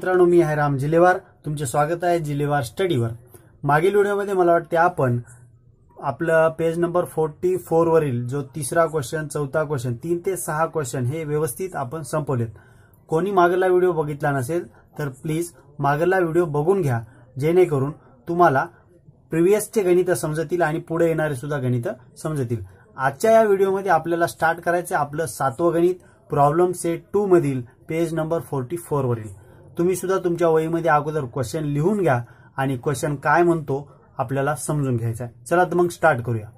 मित्रांनो, मी आहे राम जिलेवार. तुमचे स्वागत आहे जिलेवार स्टडीवर. मागील व्हिडिओमध्ये मला वाटते आपण आपला पेज नंबर 44 वरील जो तिसरा क्वेश्चन, चौथा क्वेश्चन, 3 ते 6 क्वेश्चन हे व्यवस्थित आपण संपवलेत. कोणी मागला व्हिडिओ बघितला नसेल तर प्लीज मागला व्हिडिओ बघून घ्या, जेणेकरून तुम्हाला प्रिव्हियसचे गणित समजतील आणि पुढे येणारे सुद्धा गणित समजतील. आजच्या या व्हिडिओमध्ये आपल्याला स्टार्ट करायचे आपलं 7वं गणित, प्रॉब्लेम सेट 2 मधील पेज नंबर 44 वरील. तुम्ही सुद्धा तुमच्या वहीमध्ये अगोदर क्वेश्चन लिहून घ्या आणि क्वेश्चन काय म्हणतो आपल्याला समजून घ्यायचा आहे. चला तर मग स्टार्ट करूया.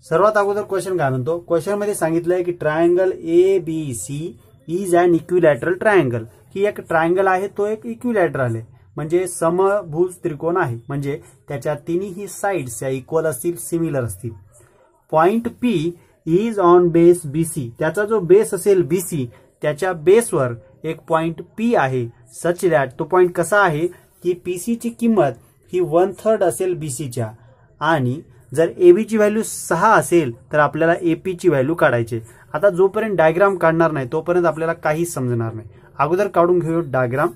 सर्वात अगोदर क्वेश्चन काय म्हणतो, क्वेश्चन मध्ये सांगितलंय की triangle ABC is an equilateral triangle. की एक ट्रायंगल आहे तो एक इक्विलॅटरल आहे, म्हणजे समभुज त्रिकोण आहे, म्हणजे त्याच्या तिन्ही साइड्स या इक्वल असतील, सिमिलर असतील. Point P is on base BC. त्याचा जो बेस असेल BC, त्याच्या बेसवर एक पॉइंट P आहे. सच दॅट तो पॉइंट कसा आहे की PC ची किंमत ही 1/3 असेल BC च्या, आणि जर AB ची व्हॅल्यू 6 असेल तर आपल्याला AP ची व्हॅल्यू काढायची. आता जोपर्यंत डायग्राम काढणार नाही तोपर्यंत आपल्याला काहीच समजणार नाही. अगोदर काढून घेऊ डायग्राम.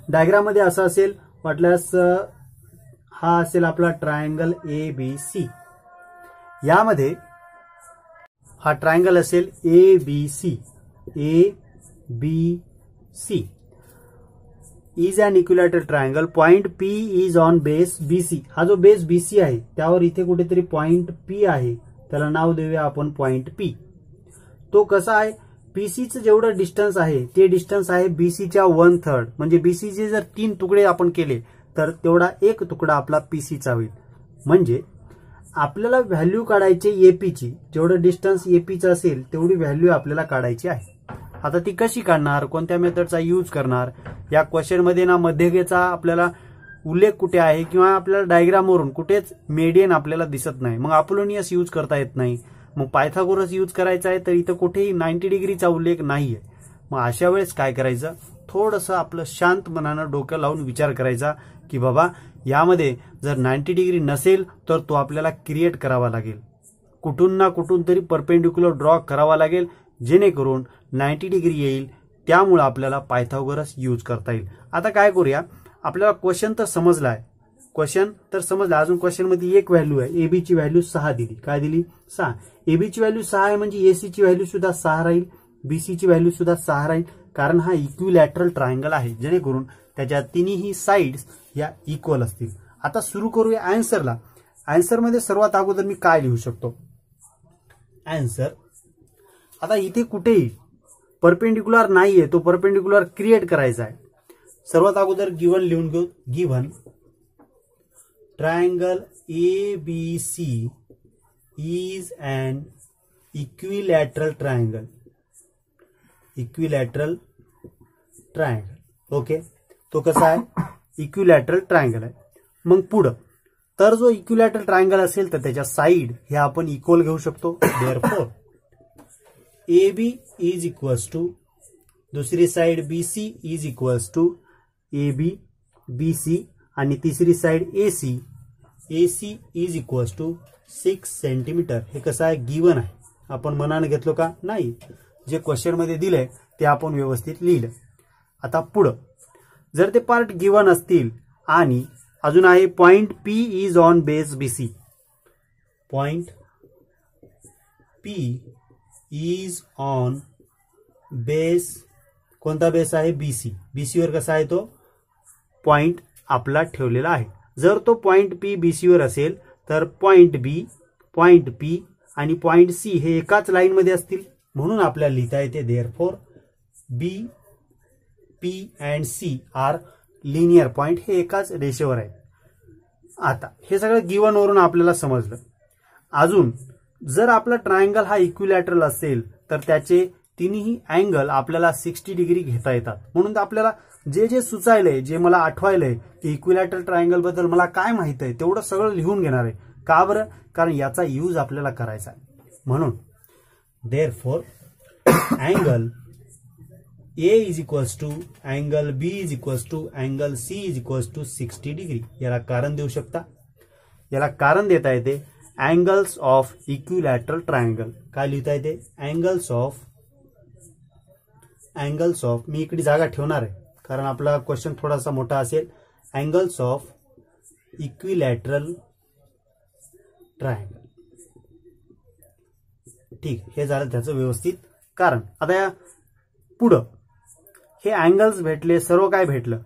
डायग्राम मध्ये असं असेल, म्हटल्यास हा असेल आपला ट्रायंगल ABC. यामध्ये हा ट्रायंगल असेल ABC is an equilateral triangle. Point P is on base BC. हा जो बेस BC आहे त्यावर इथे कुठेतरी पॉइंट P आहे, त्याला नाव देऊया आपण पॉइंट P. तो कसा आहे, PC चं जेवढं डिस्टन्स आहे ते डिस्टन्स आहे BC च्या 1/3. म्हणजे BC चे जर 3 तुकडे आपण केले तर तेवढा एक तुकडा आपला PC चा होईल. म्हणजे आपल्याला व्हॅल्यू काढायची AP ची, जेवढं डिस्टन्स AP चं असेल तेवढी व्हॅल्यू आपल्याला काढायची आहे. आता ती कशी काढणार, कोणत्या मेथडचा यूज करणार, या क्वेश्चन मध्ये ना मध्यगेचा आपल्याला उल्लेख कुठे आहे किंवा आपल्याला डायग्रामवरून कुठेच मेडियन आपल्याला दिसत नाही. मग अपोलोनियस यूज करता येत नाही, मग पायथागोरस यूज करायचा आहे तर इथं कुठेही 90 डिग्रीचा उल्लेख नाहीये. मग अशा वेळेस काय करायचं, थोडंसं आपलं शांत मनानं डोकं लावून विचार करायचा की बाबा यामध्ये जर 90 डिग्री नसेल तर तो आपल्याला क्रिएट करावा लागेल, कुठून ना कुठून तरी परपेंडिक्युलर ड्रॉ करावा लागेल, जेणेकरून 90 डिग्री येईल. त्यामुळे आपल्याला पायथागोरस यूज करता येईल. आता काय करूया, आपल्याला क्वेश्चन तर समजलाय, अजून क्वेश्चन मध्ये एक व्हॅल्यू आहे, AB ची व्हॅल्यू 6 दिली. काय दिली? 6. AB ची व्हॅल्यू 6 आहे म्हणजे AC ची व्हॅल्यू सुद्धा 6 राहील, BC ची व्हॅल्यू सुद्धा 6 राहील, कारण हा इक्विलॅटरल ट्रायंगल आहे, जेणेकरून त्याच्या तिन्ही साइड्स या इक्वल असतील. आता सुरू करूया आन्सरला. आन्सर मध्ये सर्वात अगोदर मी काय लिहू शकतो, आन्सर. आता इथे कुठेही परपेंडिक्युलर नाहीये, तो परपेंडिक्युलर क्रिएट करायचा आहे. सर्वात अगोदर गिवन लिहून घेऊ. Given triangle ABC is an equilateral triangle. Equilateral triangle. Okay, तो कसा आहे, इक्विलॅटरल ट्रायंगल आहे. मग पुढं तर जो इक्विलॅटरल ट्रायंगल असेल तर त्याच्या साइड हे आपण इक्वल घेऊ शकतो. Therefore AB is equals to, दुसरी side BC is equals to AB BC, आणि तिसरी side AC is equals to 6 centimetre. हे कसं आहे, गिवन आहे. आपण मनाने घेतलो का? नाही, जे क्वेश्चन मध्ये दिलंय ते आपण व्यवस्थित लिहिलं. आता पुढं जर ते पार्ट गिवन असतील आणि अजून आहे point P is on base BC. Point P is on base, कोणता बेस आहे? BC. BC वर कसा आहे तो पॉइंट आपला ठेवलेला आहे. जर तो पॉइंट P BC वर असेल तर पॉइंट B, पॉइंट P आणि पॉइंट C हे एकाच लाईन मध्ये असतील, म्हणून आपल्याला लिहिता येते therefore B, P and C are linear point. हे एकाच रेषेवर आहे. आता हे सगळं गिवन वरून आपल्याला समजलं. अजून जर आपला ट्रायंगल हा इक्विलॅटरल असेल तर त्याचे तिन्ही अँगल आपल्याला 60 डिग्री घेता येतात. म्हणून आपल्याला जे जे सुचायलंय, जे मला आठवायलंय की इक्विलॅटरल ट्रायंगल बद्दल मला काय माहित आहे तेवढं सगळं लिहून घेणार आहे. का बरं? कारण याचा यूज आपल्याला करायचा आहे. म्हणून therefore angle A is equals to angle B is equals to angle C is equals to 60 degree. याला कारण देऊ शकता, याला कारण देता येते अँगल्स ऑफ इक्विलॅटरल ट्रायंगल. काय लिहिता येते? अँगल्स ऑफ अँगल्स ऑफ, मी इकडे जागा ठेवणार आहे कारण आपला क्वेश्चन थोडासा मोठा असेल. Angles of equilateral triangle. ठीक, हे झालं त्याचं व्यवस्थित कारण. आता या पुढं हे अँगल्स भेटले, सर्व काय भेटलं.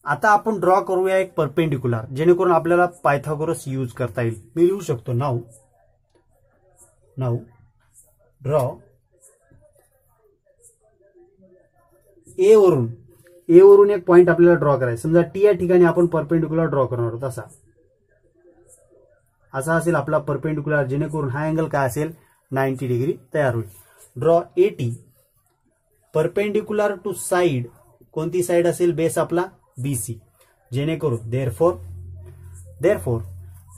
आता आपण ड्रॉ करूया एक परपेंडिक्युलर, जेणेकरून आपल्याला पायथागोरस यूज करता येईल. मी लिहू शकतो नाऊ ड्रॉ ए वरून एक पॉइंट आपल्याला ड्रॉ करायचा. समजा टी या ठिकाणी आपण परपेंडिक्युलर ड्रॉ करणार आहोत. असा असेल आपला परपेंडिक्युलर, जेणेकरून हा अँगल काय असेल 90 डिग्री तयार होईल. Draw a T perpendicular to side, कोणती साइड असेल, बेस आपला BC, जेणेकरून देअरफॉर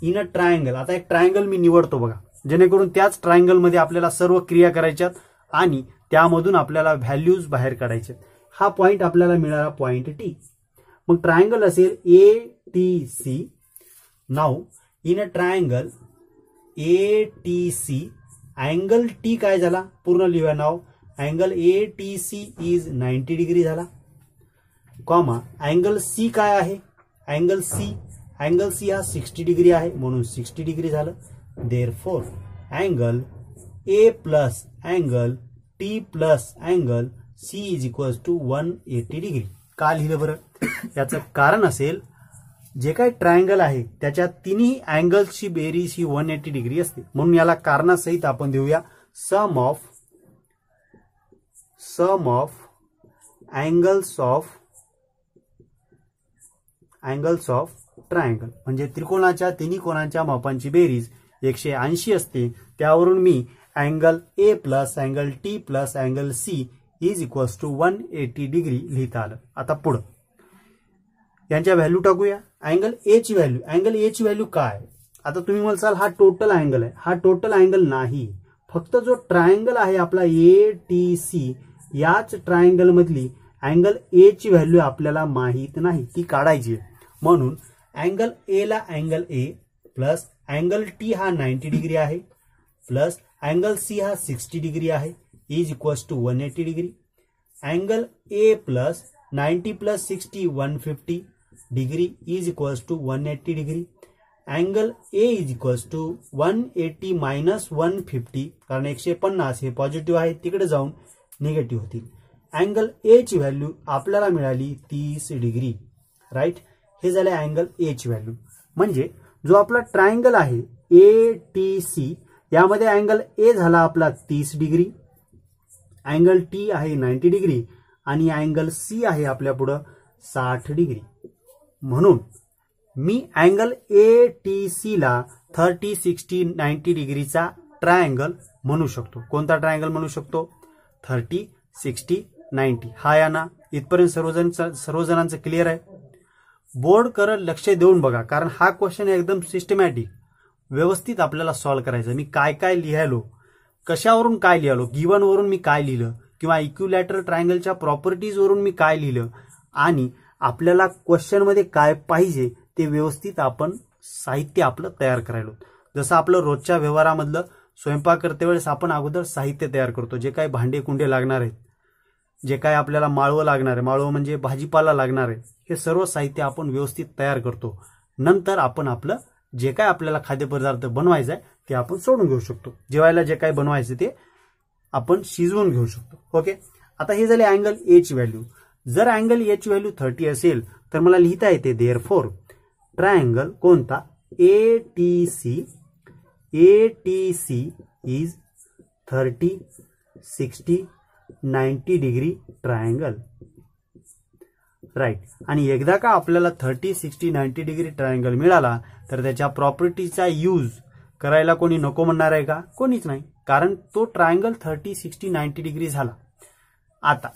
इन अ ट्रायंगल. आता एक ट्रायंगल मी निवडतो बघा, जेणेकरून त्याच ट्रायंगल मध्ये आपल्याला सर्व क्रिया करायच्यात आणि त्यामधून आपल्याला व्हॅल्यूज बाहेर काढायचे. हा पॉइंट आपल्याला मिळाला पॉइंट टी. मग ट्रायंगल असेल ATC. Now in a triangle ATC angle T काय झाला, पूर्ण लिहूया नाव. अँगल ATC इज 90 डिग्री झाला. कॉमा अँगल C काय आहे, अँगल C हा 60 डिग्री आहे, म्हणून 60 डिग्री झालं. Therefore angle A plus angle T plus angle C is equal to 180 degree. का लिहिलं बरं, याचं कारण असेल जे काही ट्रायंगल आहे त्याच्या तिन्ही अँगल्सची बेरीज ही 180 डिग्री असते, म्हणून याला कारणासहित आपण देऊया sum of angles of triangle. म्हणजे त्रिकोणाच्या तिन्ही कोणांच्या मापांची बेरीज 180 असते. त्यावरून मी angle A plus angle T plus angle C is equals to 180 degree लिहिता आलं. आता पुढं यांच्या व्हॅल्यू टाकूया. अँगल A ची व्हॅल्यू काय. आता तुम्ही म्हणाल हा टोटल अँगल आहे, हा टोटल अँगल नाही, फक्त जो ट्रायंगल आहे आपला ATC, याच ट्रायंगल मधली अँगल A ची व्हॅल्यू आपल्याला माहित नाही, ती काढायची आहे. म्हणून अँगल A ला angle A plus angle T हा 90 डिग्री आहे प्लस अँगल C हा 60 डिग्री आहे is equals to 180 degree. Angle A plus 90 plus 60 150 degree is equals to 180 degree. Angle A is equals to 180 minus 150, कारण 150 हे positive आहे, तिकडे जाऊन निगेटिव्ह होतील. अँगल A ची व्हॅल्यू आपल्याला मिळाली 30 डिग्री. राईट, हे झाले अँगल A ची व्हॅल्यू. म्हणजे जो आपला ट्रायंगल आहे ATC, यामध्ये अँगल A झाला आपला 30 डिग्री, अँगल T आहे 90 डिग्री आणि अँगल C आहे आपल्या पुढं 60 डिग्री. म्हणून मी अँगल ATC ला 30, 60, 90 डिग्रीचा ट्रायंगल म्हणू शकतो. कोणता ट्रायंगल म्हणू शकतो, 30, 60, 90. हा या ना, इथपर्यंत सर्वजणांचं क्लिअर आहे. बोर्ड करत लक्ष देऊन बघा, कारण हा क्वेश्चन एकदम सिस्टमॅटिक व्यवस्थित आपल्याला सॉल्व्ह करायचं. मी काय काय लिहायलो, कशावरून काय लिहालो, गिवन वरून मी काय लिहिलं, किंवा इक्विलॅटरल ट्रायंगलच्या प्रॉपर्टीज वरून मी काय लिहिलं, आणि आपल्याला क्वेश्चन मध्ये काय पाहिजे ते व्यवस्थित आपण साहित्य आपलं तयार करायलो. जसं आपलं रोजच्या व्यवहारामधलं स्वयंपाक करते वेळेस आपण अगोदर साहित्य तयार करतो, जे काही भांडे कुंडे लागणार आहेत, जे काही आपल्याला माळवं लागणार आहे, माळवं म्हणजे भाजीपाला लागणार आहे, हे सर्व साहित्य आपण व्यवस्थित तयार करतो. नंतर आपण आपलं जे काय आपल्याला खाद्यपदार्थ बनवायचा आहे ते आपण सोडून घेऊ शकतो. जेवायला जे काही बनवायचं ते आपण शिजवून घेऊ शकतो. ओके, आता हे झाले अँगल A ची व्हॅल्यू. जर अँगल A ची व्हॅल्यू 30 असेल तर मला लिहिता येते देअरफॉर ट्रायंगल कोणता ATC is 30, 60, 90 degree triangle. Right, आणि एकदा का आपल्याला 30, 60, 90 डिग्री ट्रायंगल मिळाला तर त्याच्या प्रॉपर्टीचा यूज करायला कोणी नको म्हणणार आहे का, कोणीच नाही, कारण तो ट्रायंगल 30, 60, 90 डिग्री झाला. आता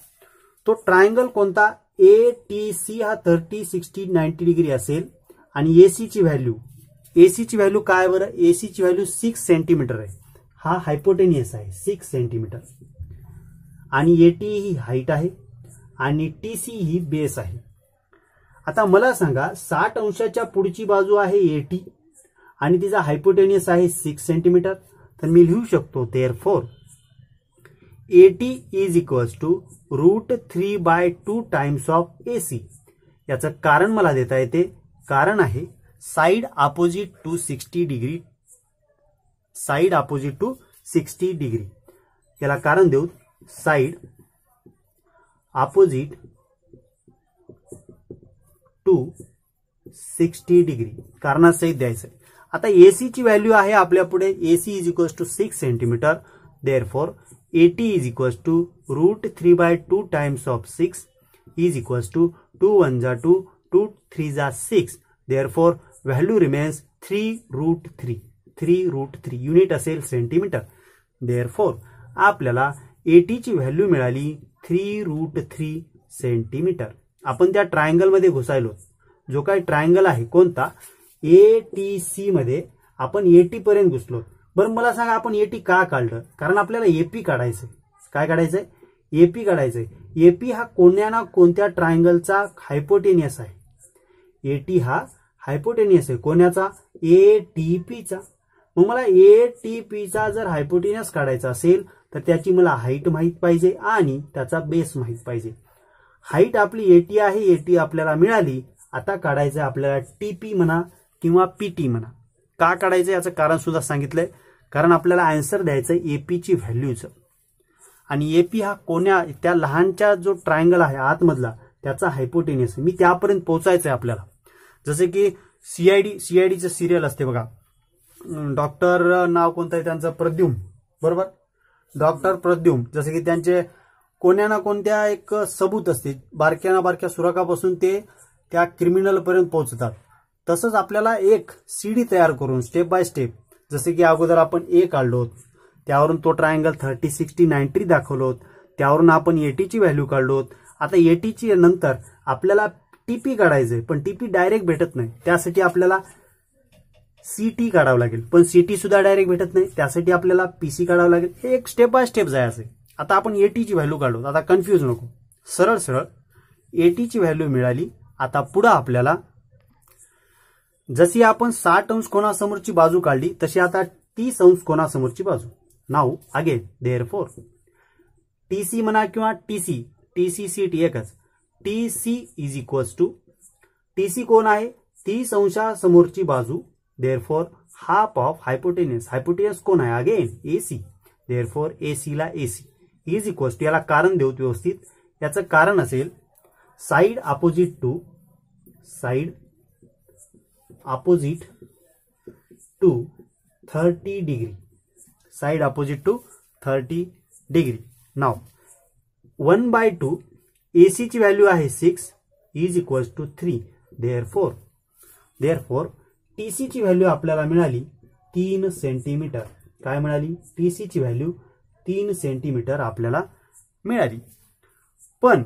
तो ट्रायंगल कोणता ATC हा 30, 60, 90 डिग्री असेल आणि AC ची व्हॅल्यू काय बरं, AC ची व्हॅल्यू 6 सेंटीमीटर आहे. हा हायपोटेनियस आहे 6 सेंटीमीटर, आणि AT ही हाईट आहे आणि TC ही बेस आहे. आता मला सांगा 60 अंशाच्या पुढची बाजू आहे AT आणि तिचा हायपोटेनियस आहे 6 सेंटीमीटर. तर मी लिहू शकतो therefore AT is equals to √3/2 times of AC. याचं कारण मला देता येते. कारण आहे side opposite to 60 degree. Side opposite to 60 degree. याला कारण देऊ साइड अपोजिट टू 60 डिग्री. कारणासहित द्यायचं. आता AC ची व्हॅल्यू आहे आपल्या पुढे. AC is equals to 6 centimetre. Therefore AT is equals to √3/2 times of 6 is equals to 2 1 जा 2 2 3 जा 6. Therefore value remains 3√3. 3√3 युनिट असेल सेंटीमीटर. देअरफॉर आपल्याला AT ची व्हॅल्यू मिळाली 3√3 सेंटीमीटर. आपण त्या ट्रायंगल मध्ये घुसायलो. जो काही ट्रायंगल आहे कोणता ATC मध्ये आपण AT पर्यंत घुसलो. बरं मला सांगा आपण AT का काढलं. कारण आपल्याला AP काढायचंय. काय काढायचंय AP काढायचंय. AP हा कोणत्या ना कोणत्या ट्रायंगलचा हायपोटेनियस आहे. AT हा हायपोटेनियस आहे कोणाचा ATPचा. मग मला ATPचा जर हायपोटेनियस काढायचा असेल तर त्याची मला हाईट माहित पाहिजे आणि त्याचा बेस माहित पाहिजे. हाईट आपली AT आहे. AT आपल्याला मिळाली. आता काढायचं आपल्याला TP म्हणा किंवा PT म्हणा. का काढायचं याचं कारण सुद्धा सांगितलंय. कारण आपल्याला आन्सर द्यायचं AP ची व्हॅल्यूचं. आणि AP हा कोण्या त्या लहानच्या जो ट्रायंगल आहे आतमधला त्याचा हायपोटेनियस. मी त्यापर्यंत पोहोचायचं आहे आपल्याला. जसे की CIDचं सिरियल असते बघा. डॉक्टर नाव कोणतं आहे त्यांचं प्रद्युम्न. बरोबर डॉक्टर प्रद्युम्न. जसे की त्यांचे कोण्या ना कोणत्या एक सबूत असते. बारक्या ना बारक्या सुराखापासून ते त्या क्रिमिनल पर्यंत पोहोचतात. तसंच आपल्याला एक सीडी तयार करून स्टेप बाय स्टेप जसे की अगोदर आपण A काढलो त्यावरून तो ट्रायंगल 30 60 90 दाखवलो. त्यावरून आपण AT ची व्हॅल्यू काढलो. आता AT ची नंतर आपल्याला TP काढायचंय. पण TP डायरेक्ट भेटत नाही. त्यासाठी आपल्याला CT काढावं लागेल. पण CT सुद्धा डायरेक्ट भेटत नाही. त्यासाठी आपल्याला PC काढावं लागेल. हे एक स्टेप बाय स्टेप जायचं. आता आपण AT ची व्हॅल्यू काढलो. आता कन्फ्यूज नको. सरळ सरळ AT ची व्हॅल्यू मिळाली. आता पुढे आपल्याला जशी आपण 60 अंश कोणासमोरची बाजू काढली तशी आता 30 अंश कोणासमोरची बाजू. नाऊ अगेन देअरफॉर TC म्हणा किंवा TC CT एकच. TC is equals to TC कोण आहे 30 अंशासमोरची बाजू. Therefore half of hypotenuse. Hypotenuse कोण आहे अगेन AC. देअरफॉर AC ला AC इज इक्वल्स टू. याला कारण देऊ व्यवस्थित. याचं कारण असेल side opposite to 30 degree. Side opposite to 30 degree. नाव 1/2 AC ची व्हॅल्यू आहे 6 is equals to 3. Therefore TC ची व्हॅल्यू आपल्याला मिळाली 3 सेंटीमीटर. काय मिळाली TC ची व्हॅल्यू 3 सेंटीमीटर आपल्याला मिळाली. पण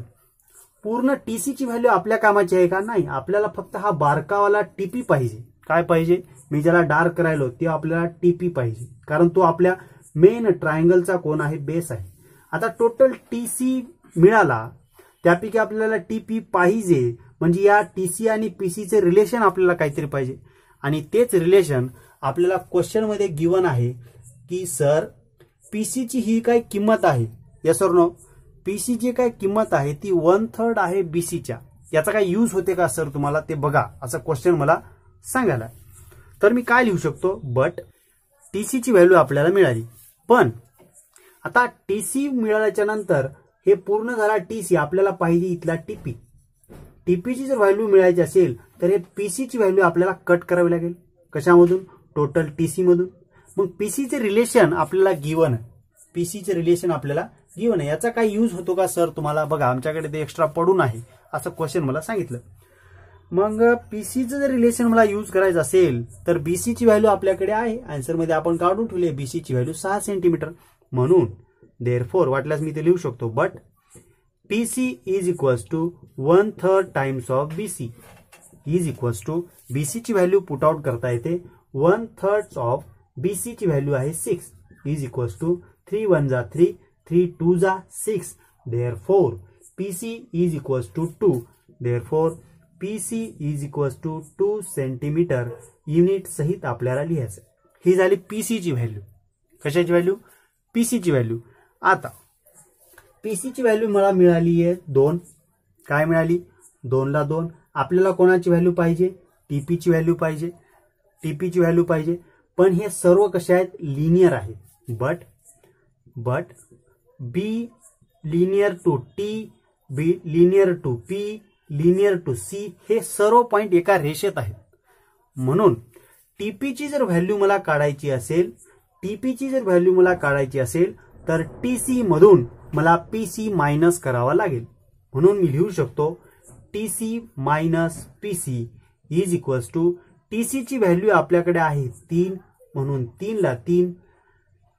पूर्ण TC ची व्हॅल्यू आपल्या कामाची आहे का नाही. आपल्याला फक्त हा बारकावाला TP पाहिजे. काय पाहिजे मी ज्याला डार्क करायलो ते आपल्याला TP पाहिजे. कारण तो आपल्या मेन ट्रायंगलचा कोण आहे बेस आहे. आता टोटल TC मिळाला त्यापैकी आपल्याला TP पाहिजे. म्हणजे या TC आणि PC चे रिलेशन आपल्याला काहीतरी पाहिजे. आणि तेच रिलेशन आपल्याला क्वेश्चन मध्ये गिवन आहे की सर PC ची ही काय किंमत आहे. Yes or no. PC ची काय किंमत आहे ती 1/3 आहे BC च्या. याचा काय यूज होते का सर तुम्हाला ते बघा. असं क्वेश्चन मला सांगायला. तर मी काय लिहू शकतो बट TC ची व्हॅल्यू आपल्याला मिळाली. पण आता TC मिळाल्याच्या नंतर हे पूर्ण झाला TC. आपल्याला पाहिजे इथला TP. TP ची जर व्हॅल्यू मिळायची असेल तर हे PC ची व्हॅल्यू आपल्याला कट करावी लागेल. कशामधून टोटल TC मधून. मग PC चे रिलेशन आपल्याला गिवन आहे. PC चे रिलेशन आपल्याला गिवन आहे. याचा काय यूज होतो का सर तुम्हाला बघा आमच्याकडे ते एक्स्ट्रा पडून आहे असं क्वेश्चन मला सांगितलं. मग PCचं जर रिलेशन मला यूज करायचं असेल तर BC ची व्हॅल्यू आपल्याकडे आहे. आन्सर मध्ये आपण काढून ठेवले BC ची व्हॅल्यू 6 सेंटीमीटर. म्हणून देअरफॉर वाटल्यास मी ते लिहू शकतो but PC is equals to 1/3 times of BC is equals to. BC ची व्हॅल्यू पुट आउट करता येते. 1/3 ऑफ BC ची व्हॅल्यू आहे 6 इज इक्वल्स टू 3 1 जा 3 3 2 जा 6. Therefore PC is equals to 2. Therefore PC is equals to 2 centimetre unit सहित आपल्याला लिहायचं. ही झाली PC ची व्हॅल्यू. कशाची व्हॅल्यू PC ची व्हॅल्यू. आता पीसीची व्हॅल्यू मला मिळाली आहे 2. काय मिळाली? 2 ला 2. आपल्याला कोणाची व्हॅल्यू पाहिजे? टीपीची व्हॅल्यू पाहिजे. टीपीची व्हॅल्यू पाहिजे. पण हे सर्व कसे आहेत? लिनियर आहेत. But B linear to T, B linear to P, linear to C, हे सर्व पॉइंट एका रेषेत आहेत. म्हणून टीपीची जर व्हॅल्यू मला काढायची असेल, तर टीसी मधून मला पीसी मायनस करावा लागेल. म्हणून मी लिहू शकतो TC minus PC is equals to, टीसीची व्हॅल्यू आपल्याकडे आहे 3 म्हणून 3 ला 3,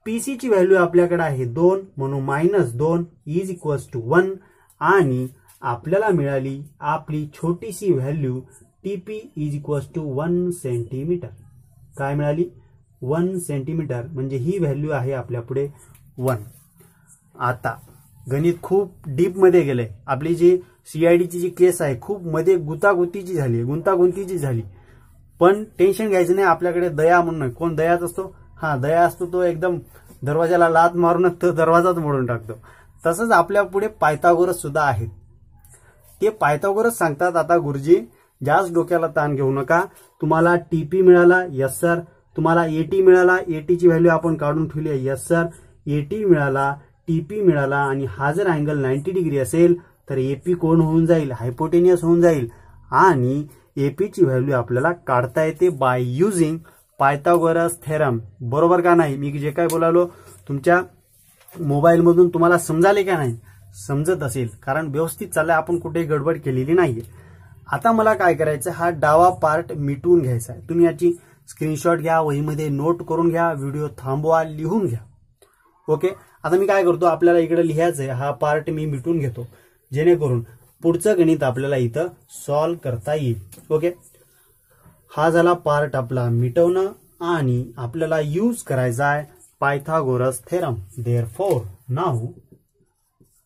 पीसीची व्हॅल्यू आपल्याकडे आहे 2 म्हणून -2 इज इक्वल्स टू 1, आणि आपल्याला मिळाली आपली छोटीशी value TP is equals to 1 centimetre. काय मिळाली? 1 सेंटीमीटर. म्हणजे ही व्हॅल्यू आहे आपल्या पुढे 1. आता गणित खूप डीप मध्ये गेलंय. आपली जी सीआयडीची जी केस आहे खूप मध्ये गुंतागुंतीची झाली. पण टेन्शन घ्यायचं नाही. आपल्याकडे दया म्हणून कोण दयाच असतो? दया असतो तो एकदम दरवाजाला लात मारूनच तो दरवाजाच मोडून टाकतो. तसंच आपल्या पुढे पायथागोरस सुद्धा आहेत. ते पायथागोरस सांगतात, आता गुरुजी जास्त डोक्याला ताण घेऊ नका. तुम्हाला टीपी मिळाला, यस सर. तुम्हाला एटी मिळाला, एटीची व्हॅल्यू आपण काढून ठेवली आहे, यस सर. एटी मिळाला, टीपी मिळाला, आणि हा जर अँगल 90 डिग्री असेल तर एपी कोण होऊन जाईल? हायपोटेनियस होऊन जाईल. आणि एपीची व्हॅल्यू आपल्याला काढता येते बाय युजिंग पायथागोरस थेरम. बरोबर का नाही? मी जे काय बोलालो तुमच्या मोबाईल मधून तुम्हाला समजाले का नाही? समजत असेल, कारण व्यवस्थित चाललंय, आपण कुठेही गडबड केलेली नाहीये. आता मला काय करायचं, हा डावा पार्ट मिटवून घ्यायचा आहे. तुम्ही याची स्क्रीनशॉट घ्या, वहीमध्ये नोट करून घ्या, व्हिडिओ थांबवा, लिहून घ्या. ओके. आता मी काय करतो, आपल्याला इकडे लिहायचं आहे, हा पार्ट मी मिटवून घेतो, जेणेकरून पुढचं गणित आपल्याला इथं सॉल्व्ह करता येईल. ओके. हा झाला पार्ट आपला मिटवणं, आणि आपल्याला यूज करायचा आहे Pythagoras theorem. Therefore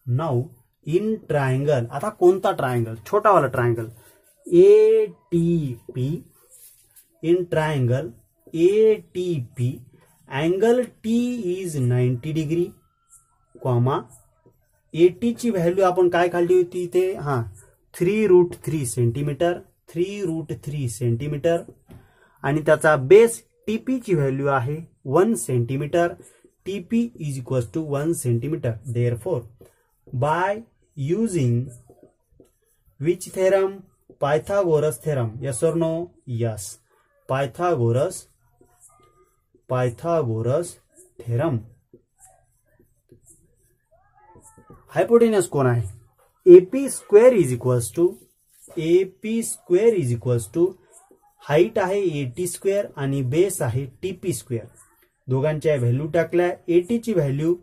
now in triangle, आता कोणता ट्रायंगल? छोटावाला triangle ATP. In triangle ATP angle T is 90 degree, comma AT ची व्हॅल्यू आपण काय काढली होती ते? 3√3 सेंटीमीटर, 3√3 सेंटीमीटर. आणि त्याचा बेस TP ची व्हॅल्यू आहे 1 centimetre. TP is equals to 1 centimetre. Therefore by using which theorem? Pythagoras theorem. Yes or no? Yes. Pythagoras theorem. Hypotenuse कोण आहे? AP square is equals to height आहे AT square आणि base आहे TP square. दोघांच्या value टाकल्या. AT ची value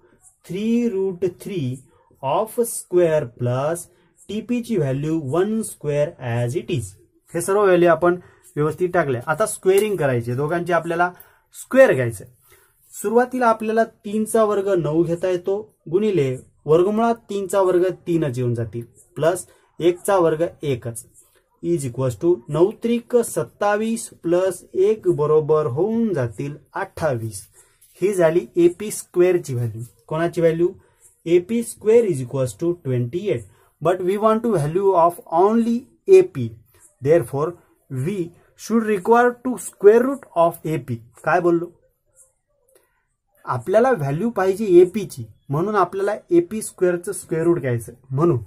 3√3 of square plus TP ची value 1 square as it is. हे सर्व व्हॅल्यू आपण व्यवस्थित टाकल्या. आता स्क्वेअरिंग करायचे, दोघांचे आपल्याला स्क्वेअर घ्यायचे. सुरुवातीला आपल्याला 3चा वर्ग 9 घेता येतो, गुणिले वर्गमुळात 3चा वर्ग 3च येऊन जातील, प्लस 1चा वर्ग 1च, इज इक्वल्स टू 9 त्रिक 27 प्लस 1 बरोबर होऊन जातील 28. ही झाली AP स्क्वेअरची व्हॅल्यू. कोणाची value? AP square is equals to 28. But we want to value of only AP. Therefore we should require to square root of AP. काय बोललो? आपल्याला व्हॅल्यू पाहिजे AP ची, म्हणून आपल्याला AP स्क्वेअरचं स्क्वेअर रूट घ्यायचं. म्हणून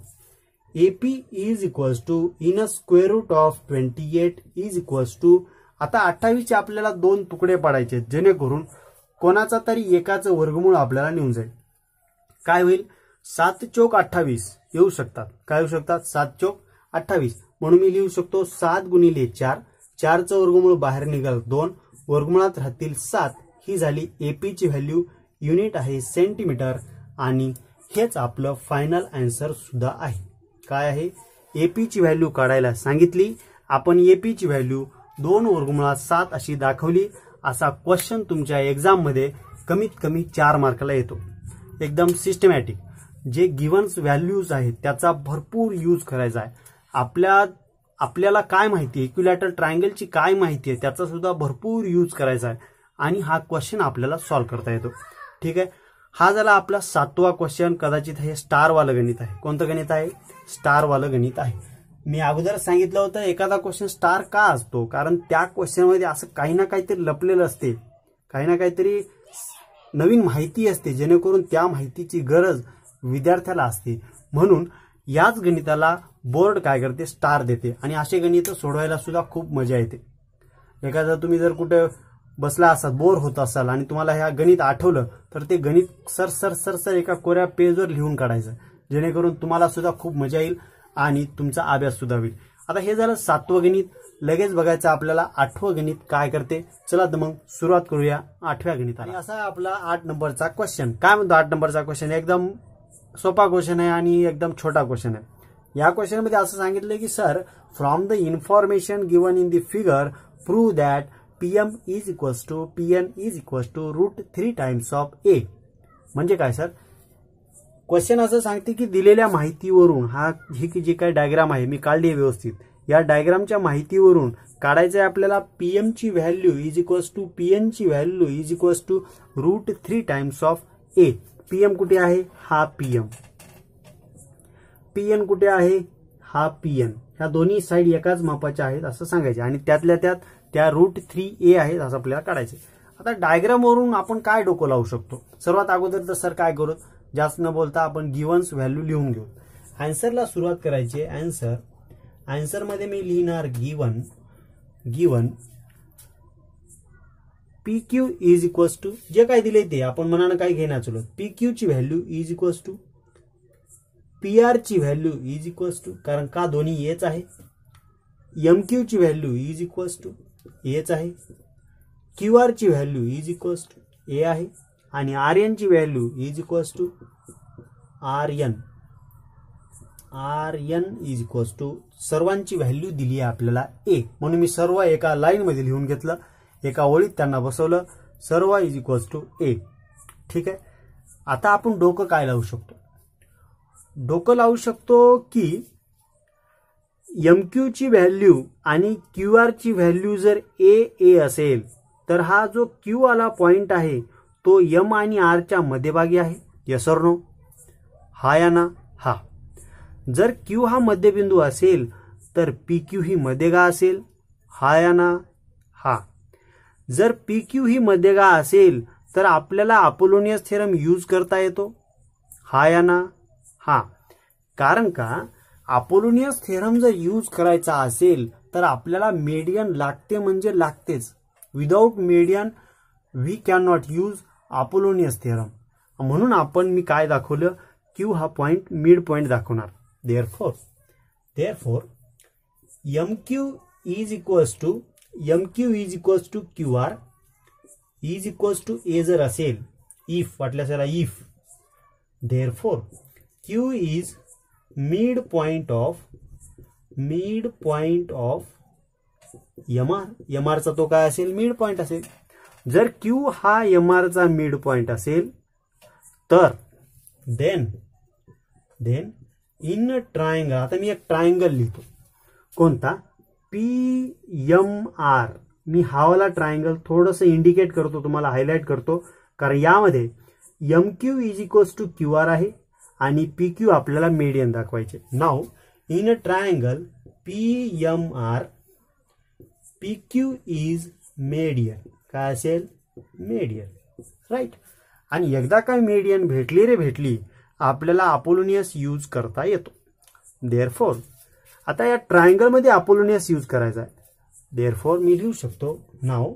AP is equals to in square root of 28 is equals to, आता 28 चे आपल्याला 2 तुकडे पाडायचे, जेणेकरून कोणाचा तरी एकाचं वर्गमूळ आपल्याला निघून जाईल. काय होईल? 7 चौक 28 येऊ शकतात. काय येऊ शकतात? 7 चौक 28. म्हणून मी लिहू शकतो 7 गुणिले 4, 4चं वर्गमूळ बाहेर निघाल 2, वर्गमुळात राहतील 7. ही झाली AP ची व्हॅल्यू. युनिट आहे सेंटीमीटर, आणि हेच आपलं फायनल आन्सर सुद्धा आहे. काय आहे? AP ची व्हॅल्यू काढायला सांगितली, आपण AP ची व्हॅल्यू 2 वर्गमुळात 7 अशी दाखवली. असा क्वेश्चन तुमच्या एक्झाम मध्ये कमीत कमी 4 मार्काला येतो. एकदम सिस्टमॅटिक. जे गिव्हन्स व्हॅल्यूज आहेत त्याचा भरपूर यूज करायचा आहे. आपल्याला काय माहिती आहे, इक्विलॅटरल ट्रायंगलची काय माहिती आहे, त्याचा सुद्धा भरपूर यूज करायचा आहे, आणि हा क्वेश्चन आपल्याला सॉल्व्ह करता येतो. ठीक आहे. हा झाला आपला 7वा क्वेश्चन. कदाचित हे स्टारवालं गणित आहे. कोणतं गणित आहे? स्टारवालं गणित आहे. मी अगोदर सांगितलं होतं एखादा क्वेश्चन स्टार का असतो, कारण त्या क्वेश्चनमध्ये असं काही ना काहीतरी लपलेलं असते, काही ना काहीतरी नवीन माहिती असते, जेणेकरून त्या माहितीची गरज विद्यार्थ्याला असते. म्हणून याच गणिताला बोर्ड काय करते? स्टार देते. आणि असे गणित सोडवायला सुद्धा खूप मजा येते. एखादा तुम्ही जर कुठे बसला असाल, बोर होत असाल आणि तुम्हाला हे गणित आठवलं तर ते गणित सर एका कोऱ्या पेजवर लिहून काढायचं, जेणेकरून तुम्हाला सुद्धा खूप मजा येईल आणि तुमचा अभ्यास सुद्धा होईल. आता हे झालं 7वं गणित. लगेच बघायचं आपल्याला 8वं गणित काय करते. चला तर मग सुरुवात करूया 8व्या गणिताला. असा आपला 8 नंबरचा क्वेश्चन. काय म्हणतो 8 नंबरचा क्वेश्चन? एकदम सोपा क्वेश्चन आहे आणि एकदम छोटा क्वेश्चन आहे. या क्वेश्चनमध्ये असं सांगितलं की sir, from the information given in the figure prove that PM is equals to PN is equals to √3 times of A. म्हणजे काय सर? क्वेश्चन असं सांगते की दिलेल्या माहितीवरून ही जी काही डायग्राम आहे मी काढली आहे व्यवस्थित, या डायग्रामच्या माहितीवरून काढायचं आहे आपल्याला PM ची value is equals to PN ची value is equals to √3 times of A. PM कुठे आहे? हा PM. PN कुठे आहे? हा PN. ह्या दोन्ही साईड एकाच मापाच्या आहेत असं सांगायचे आणि त्यातल्या त्यात त्या √3A आहेत असं आपल्याला काढायचे. आता डायग्रामवरून आपण काय डोकं लावू शकतो? सर्वात अगोदर तर सर काय करू, जास्त न बोलता आपण गिव्हन्स व्हॅल्यू लिहून घेऊ. आन्सरला सुरुवात करायची. आन्सर मध्ये मी लिहिणार given PQ is equals to, जे काय दिले ते आपण मनानं काय घेणार चलो. PQ ची value is equals to PR ची व्हॅल्यू इज इक्वल्स टू, कारण का दोन्ही येच आहे. MQ ची व्हॅल्यू इज इक्वल्स टू येच आहे. QR ची value is equals to A आहे आणि RN ची value is equals to RN is equals to, सर्वांची व्हॅल्यू दिली आहे आपल्याला A. म्हणून मी सर्व एका लाईन मध्ये लिहून घेतलं, एका ओळीत त्यांना बसवलं. सर्व इज इक्वल्स टू A. ठीक आहे. आता आपण डोकं काय लावू शकतो? डोकं लावू शकतो की MQ ची व्हॅल्यू आणि QR ची व्हॅल्यू जर A असेल तर हा जो Q वाला पॉइंट आहे तो M आणि R च्या मध्यभागी आहे. Yes or no? हा या ना? हा. जर Q हा मध्यबिंदू असेल तर PQ ही मध्यगा असेल. हा या ना? हा. जर PQ ही मध्यगा असेल तर आपल्याला अपोलोनियस थेरम यूज करता येतो. हा या ना? हा. कारण का अपोलोनियस थेरम जर यूज करायचा असेल तर आपल्याला मीडियन लागते म्हणजे लागतेच. Without median we can not use Apollonius theorem. म्हणून मी काय दाखवलं? Q हा पॉइंट मिड पॉइंट दाखवणार. Therefore MQ is equals to QR is equals to A जर असेल, इफ वाटल्या sir if, therefore Q is mid point of MR चा तो काय असेल? मिड पॉइंट असेल. जर Q हा MR चा मिड पॉइंट असेल तर देन इन ट्रायंगल, आता मी एक ट्रायंगल लिहितो. कोणता? PMR. मी हा वाला ट्रायंगल थोडंसं इंडिकेट करतो, तुम्हाला हायलाइट करतो, कारण यामध्ये MQ is equals to QR आहे आणि PQ आपल्याला मीडियन दाखवायचे. Now in a triangle PMR PQ is median. काय असेल? मीडियन. राईट. आणि एकदा काय मीडियन भेटली आपल्याला अपोलोनियस यूज करता येतो. देअरफॉर आता या ट्रायंगल मध्ये अपोलोनियस यूज करायचा आहे. देअरफॉर मी लिहू शकतो now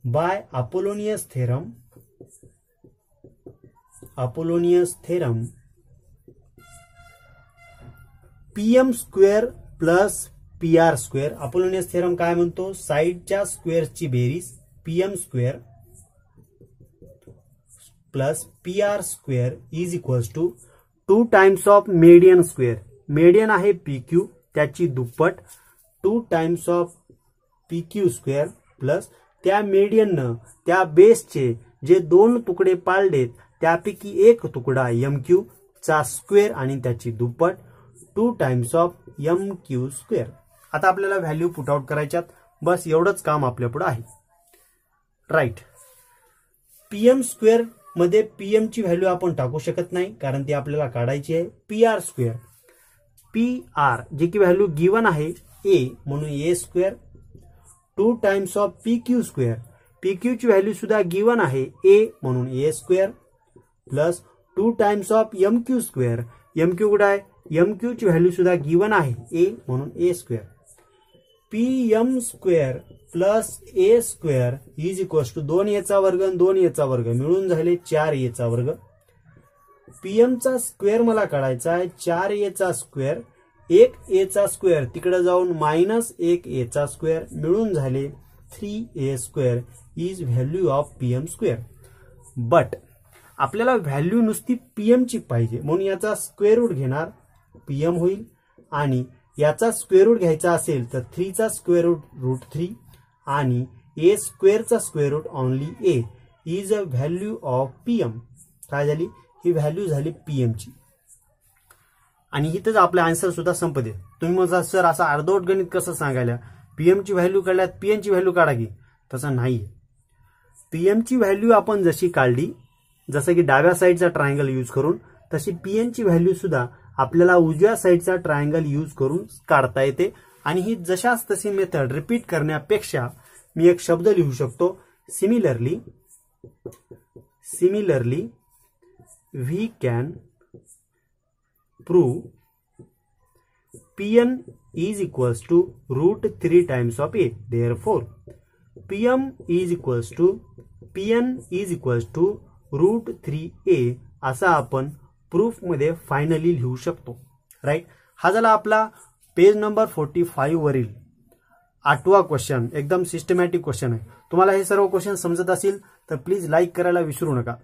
by Apollonius theorem PM square plus PR square. Apollonius theorem काय म्हणतो? साइडच्या स्क्वेअरची बेरीज PM square plus PR square is equals to 2 times of median square. Median आहे PQ, त्याची दुप्पट 2 times of PQ square plus त्या मीडियननं त्या बेसचे जे 2 तुकडे पाळलेत त्यापैकी एक तुकडा MQ चा स्क्वेअर आणि त्याची दुप्पट 2 टाइम्स ऑफ MQ स्क्वेअर. आता आपल्याला व्हॅल्यू पुट आउट करायच्यात. बस एवढंच काम आपल्या पुढे आहे. राईट. PM स्क्वेअर मध्ये पीएम ची व्हॅल्यू आपण टाकू शकत नाही कारण ती आपल्याला काढायची आहे. P R square, P R जी की व्हॅल्यू गिवन आहे ए म्हणून a square 2 times of P Q square, P Q ची व्हॅल्यू सुद्धा गिवन आहे ए म्हणून a square plus 2 times of M Q square, M Q कुठे आहे, एम क्यू ची व्हॅल्यू सुद्धा गिवन आहे ए म्हणून a square. P M square plus a square is equals to 2a चा वर्ग आणि 2a चा वर्ग मिळून झाले 4a चा वर्ग. पीएम चा स्क्वेअर मला काढायचा आहे 4a चा स्क्वेअर, 1a चा स्क्वेअर तिकडे जाऊन मायनस 1a चा स्क्वेअर मिळून झाले 3a square is value of PM square. But आपल्याला व्हॅल्यू नुसती पीएम ची पाहिजे म्हणून याचा स्क्वेअर रूट घेणार पीएम होईल आणि याचा स्क्वेअर रूट घ्यायचा असेल तर 3 चा स्क्वेअर रूट 3 आणि ए स्क्वेअरचा square root only a is a value of PM. काय झाली, ही व्हॅल्यू झाली पीएम ची आणि इथेच आपला आन्सर सुद्धा संपते. तुम्ही मग सर असं अर्धवट गणित कसं सांगायला, पीएम ची व्हॅल्यू काढल्यात पीएम ची व्हॅल्यू काढा की, तसं नाहीये. पीएम ची व्हॅल्यू आपण जशी काढली जसं की डाव्या साईडचा ट्रायंगल यूज करून तशी पीएम ची व्हॅल्यू सुद्धा आपल्याला उजव्या साईडचा ट्रायंगल यूज करून काढता येते. आणि ही जशाच तशी मेथड रिपीट करण्यापेक्षा मी एक शब्द लिहू शकतो similarly, similarly we can prove pn is equals to root 3 times of a. Therefore, pm is equals to pn is equals to root 3a असा आपण प्रूफ मध्ये फायनली लिहू शकतो. राईट, हा झाला आपला पेज नंबर 45 वरील 8वा क्वेश्चन. एकदम सिस्टमॅटिक क्वेश्चन आहे. तुम्हाला हे सर्व क्वेश्चन समजत असेल तर प्लीज लाईक करायला विसरू नका.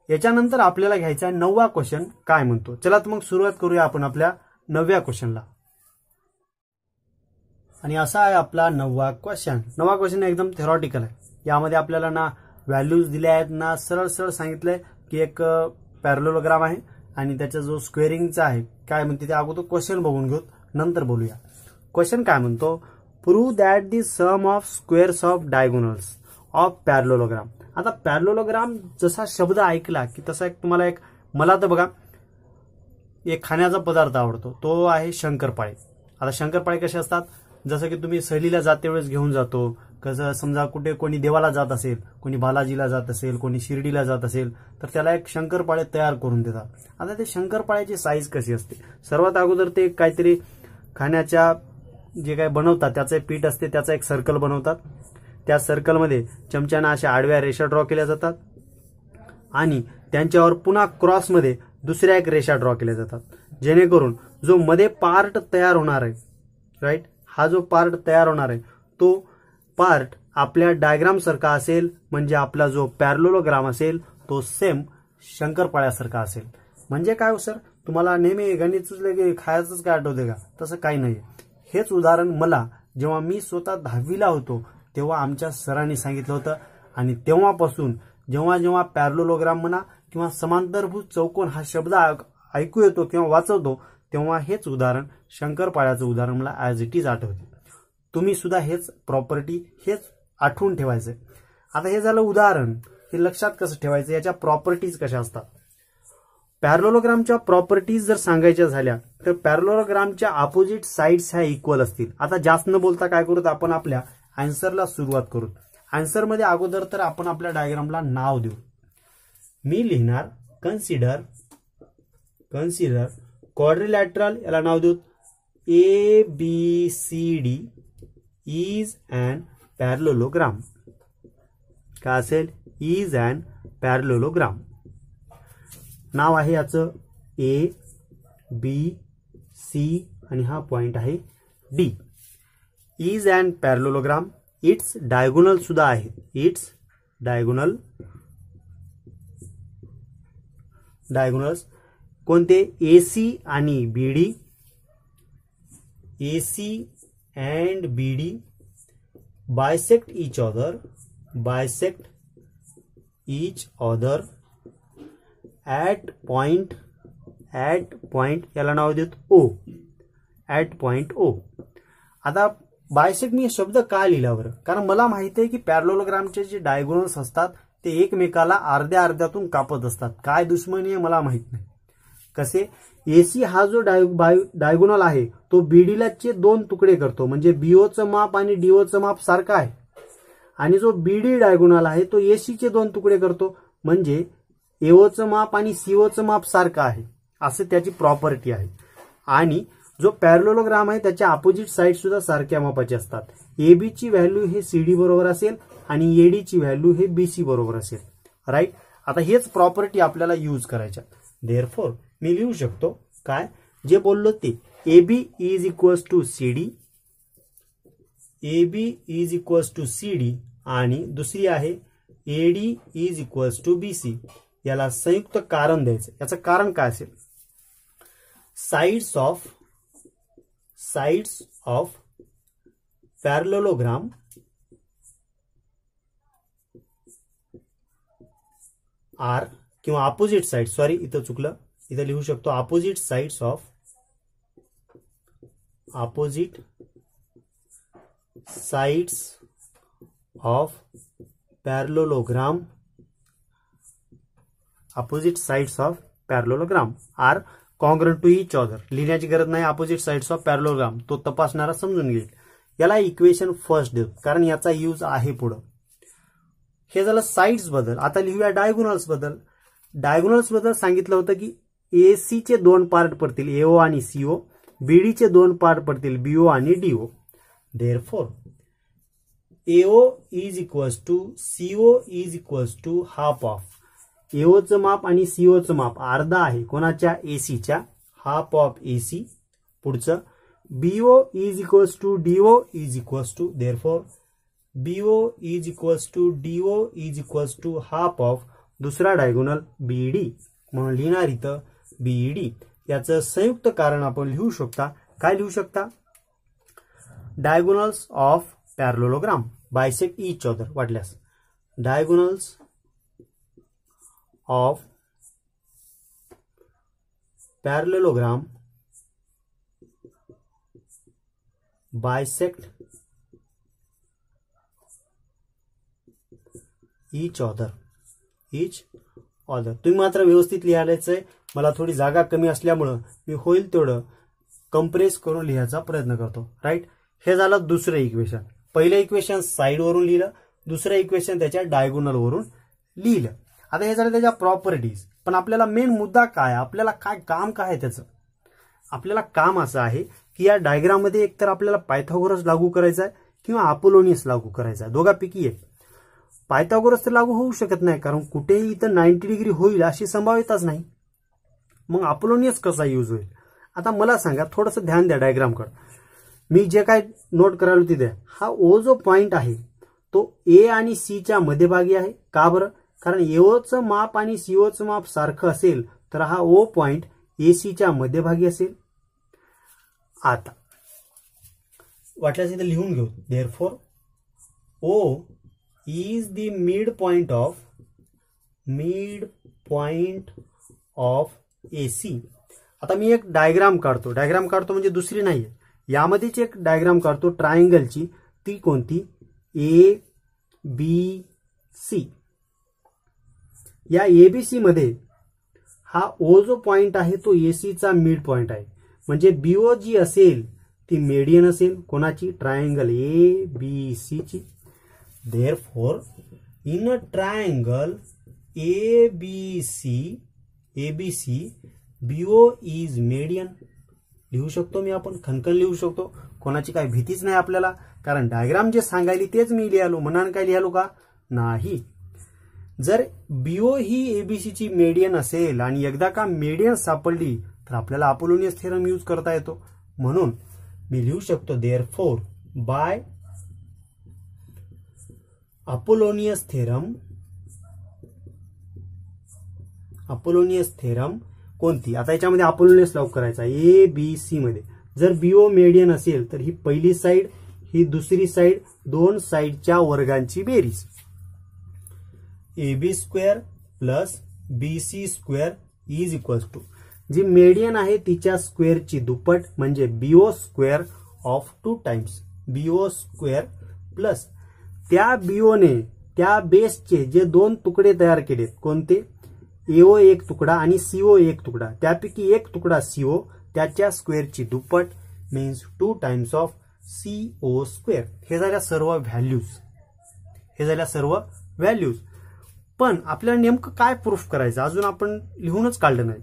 याच्यानंतर आपल्याला घ्यायचा आहे 9वा क्वेश्चन काय म्हणतो. चला तर मग सुरुवात करूया आपण आपल्या 9व्या क्वेश्चनला. आणि असा आहे आपला 9वा क्वेश्चन. 9वा क्वेश्चन एकदम थेरॉटिकल आहे. यामध्ये आपल्याला ना व्हॅल्यूज दिल्या आहेत ना सरळ सरळ सांगितलंय की एक पॅरलोग्राम आहे आणि त्याचा जो स्क्वेअरिंगचा आहे काय म्हणते ते अगोदर क्वेश्चन बघून घेऊ नंतर बोलूया. क्वेश्चन काय म्हणतो, prove that the sum of squares of diagonals of parallelogram. आता पॅरलोग्राम जसा शब्द ऐकला की तसा एक तुम्हाला एक, मला तर बघा एक खाण्याचा पदार्थ आवडतो तो आहे शंकरपाळे. आता शंकरपाळे कसे असतात, जसं की तुम्ही सहलीला जाते वेळेस घेऊन जातो, कसं समजा कुठे कोणी देवाला जात असेल, कोणी बालाजीला जात असेल, कोणी शिर्डीला जात असेल तर त्याला एक शंकरपाळे तयार करून देतात. आता ते शंकरपाळ्याची साईज कशी असते, सर्वात अगोदर ते काहीतरी खाण्याच्या जे काही बनवतात त्याचं पीठ असते त्याचा एक सर्कल बनवतात. त्या सर्कलमध्ये चमच्यानं अशा आडव्या रेषा ड्रॉ केल्या जातात आणि त्यांच्यावर पुन्हा क्रॉसमध्ये दुसऱ्या एक रेषा ड्रॉ केल्या जातात जेणेकरून जो मध्ये पार्ट तयार होणार आहे, राईट, हा जो पार्ट तयार होणार आहे तो पार्ट आपल्या डायग्राम सारखा असेल, म्हणजे आपला जो पॅरलोग्राम असेल तो सेम शंकरपाळ्यासारखा असेल. म्हणजे काय हो सर, तुम्हाला नेहमी गणित सुचले की खायचंच काय आठवते का, तसं काही नाही. हेच उदाहरण मला जेव्हा मी स्वतः 10वीला होतो तेव्हा आमच्या सरांनी सांगितलं होतं आणि तेव्हापासून जेव्हा जेव्हा पॅरलोग्राम म्हणा किंवा समांतरभुज चौकोन हा शब्द ऐकू येतो किंवा वाचवतो तेव्हा हेच उदाहरण शंकरपाळ्याचं उदाहरण मला ॲज इट इज आठवते. तुम्ही सुद्धा हेच प्रॉपर्टी हेच आठवून ठेवायचं. आता हे झालं उदाहरण, हे लक्षात कसं ठेवायचं, याच्या प्रॉपर्टीज कशा असतात. पॅरलोग्रामच्या प्रॉपर्टीज जर सांगायच्या झाल्या तर पॅरलोग्रामच्या अपोजिट साइड्स ह्या इक्वल असतील. आता जास्त न बोलता काय करूत आपण आपल्या आन्सरला सुरुवात करू. आन्सर मध्ये अगोदर तर आपण आपल्या डायग्रामला नाव देऊ. मी लिहिणार कन्सिडर क्वाड्रिलॅटरल, याला नाव देऊ ABCD इज अन पॅरलोग्राम. काय असेल, इज अन पॅरलोग्राम. नाव आहे याचं ABC आणि हा पॉइंट आहे D. Is an parallelogram. Its diagonal सुद्धा आहे. इट्स डायगोनल्स कोणते, AC आणि BD. AC and BD bisect each other at point याला नाव देत O. at point O. आता बायसेक्ट मी शब्द का लिहिला बरं, कारण मला माहिती आहे की पॅरलोग्रामचे जे डायगोनल्स असतात ते एकमेकाला अर्ध्या अर्ध्यातून कापत असतात. काय दुश्मनी आहे मला माहित नाही. कसे, एसी हा जो डायगोनल आहे तो बीडीला चे 2 तुकडे करतो, म्हणजे बीओचं माप आणि डीओचं माप सारखं आहे. आणि जो बीडी डायगोनल आहे तो एसीचे 2 तुकडे करतो, म्हणजे एओचं माप आणि सीओचं माप सारखं आहे, असं त्याची प्रॉपर्टी आहे. आणि जो पॅरलोग्राम आहे त्याच्या अपोजिट साइड सुद्धा सारख्या मापाचे असतात. एबी ची व्हॅल्यू हे सीडी बरोबर असेल आणि एडी ची व्हॅल्यू हे बीसी बरोबर असेल. राईट. आता हेच प्रॉपर्टी आपल्याला यूज करायच्या. देअरफॉर मी लिहू शकतो काय जे बोललो ते, AB is equals to CD, AB is equals to CD आणि दुसरी आहे AD is equals to BC. याला संयुक्त कारण द्यायचं. याचं कारण काय असेल, साइड्स ऑफ पॅरलोग्राम आर किंवा अपोजिट साइड, सॉरी इथं चुकलं, इथं लिहू शकतो opposite sides of parallelogram, opposite sides of parallelogram are congruent to each other. लिहिण्याची गरज नाही, अपोजिट साइड्स ऑफ पॅरलोग्राम तो तपासणारा समजून घेईल. याला इक्वेशन फर्स्ट देऊ कारण याचा यूज आहे पुढं. हे झालं साइड्स बद्दल. आता लिहूया डायगोनल्स बद्दल. डायगोनल्स बद्दल सांगितलं होतं की एसी चे 2 पार्ट पडतील, एओ आणि सीओ, बीडी चे 2 पार्ट पडतील, बीओ आणि DO. Therefore AO is equals to CO is equals to half of, एओचं माप आणि सीओचं माप अर्धा आहे कोणाच्या, एसीच्या, हाफ ऑफ एसी. पुढचं BO is equals to DO is equals to, therefore BO is equals to DO is equals to half of दुसरा डायगोनल बीडी, म्हणून लिहिणार इथं बीडी. याचं संयुक्त कारण आपण लिहू शकता. काय लिहू शकता, diagonals of parallelogram bisect each other. वाटल्यास diagonals of parallelogram bisect each other. तुम्ही मात्र व्यवस्थित लिहायचं आहे. मला थोडी जागा कमी असल्यामुळं मी होईल तेवढं कंप्रेस करून लिहायचा प्रयत्न करतो. राईट. हे झालं दुसरं इक्वेशन. पहिलं इक्वेशन साइडवरून लिहिलं, दुसरं इक्वेशन त्याच्या डायगोनल वरून लिहिलं. आता हे झालं त्याच्या प्रॉपर्टीज. पण आपल्याला मेन मुद्दा काय, आपल्याला काय काम काय आहे त्याचं, आपल्याला काम असं आहे की या डायग्राम मध्ये एकतर आपल्याला पायथागोरस लागू करायचा आहे किंवा अपोलोनियस लागू करायचा आहे, दोघापैकी एक. पायथागोरस तर लागू होऊ शकत नाही कारण कुठेही इथं 90 डिग्री होईल अशी संभाव्यताच नाही. मग अपोलोनियस कसा यूज होईल. आता मला सांगा, थोडंसं ध्यान द्या डायग्रामकडे. मी जे काय नोट करायला तिथे, हा ओ जो पॉइंट आहे तो ए आणि सी च्या मध्यभागी आहे. का बरं, कारण एओचं माप आणि सीओचं माप सारखं असेल तर हा ओ पॉइंट एसीच्या मध्यभागी असेल. आता वाटल्यास इथे लिहून घेऊ. Therefore O is the mid point of AC. आता मी एक डायग्राम काढतो म्हणजे दुसरी नाहीये, यामध्येच एक डायग्राम काढतो ट्रायंगलची. ती कोणती, ए बी सी. या एबीसी मध्ये हा ओ जो पॉइंट आहे तो एसीचा मिड पॉइंट आहे, म्हणजे बीओ जी असेल ती मेडियन असेल कोणाची, ट्रायंगल ए बी सी ची. Therefore in a triangle ABC BO is median. लिहू शकतो मी, आपण खनखन लिहू शकतो, कोणाची काही भीतीच नाही आपल्याला, कारण डायग्राम जे सांगायली तेच मी लिहालो, म्हणान काय लिहालो का नाही. जर बीओ ही एबीसी ची मेडियन असेल आणि एकदा का मेडियन सापडली तर आपल्याला अपोलोनियस थेरम यूज करता येतो. म्हणून मी लिहू शकतो देअरफॉर बाय अपोलोनियस थेरम कोणती. आता याच्यामध्ये अपोलोनियस लागू करायचा ए बी सी मध्ये. जर बीओ मेडियन असेल तर ही पहिली साइड, ही दुसरी साइड, दोन साइडच्या वर्गांची बेरीज. AB square plus BC square is equals to, जी मेडियन आहे तिच्या स्क्वेअरची दुप्पट म्हणजे BO square of 2 times BO square plus त्या BO ने त्या बेसचे जे दोन तुकडे तयार केलेत, कोणते, एओ एक तुकडा आणि सीओ एक तुकडा, त्यापैकी एक तुकडा सीओ त्याच्या स्क्वेअरची दुप्पट, means 2 times of CO square. हे झाल्या सर्व व्हॅल्यूज. पण आपल्याला नेमकं काय प्रूफ करायचं अजून आपण लिहूनच काढलं नाही,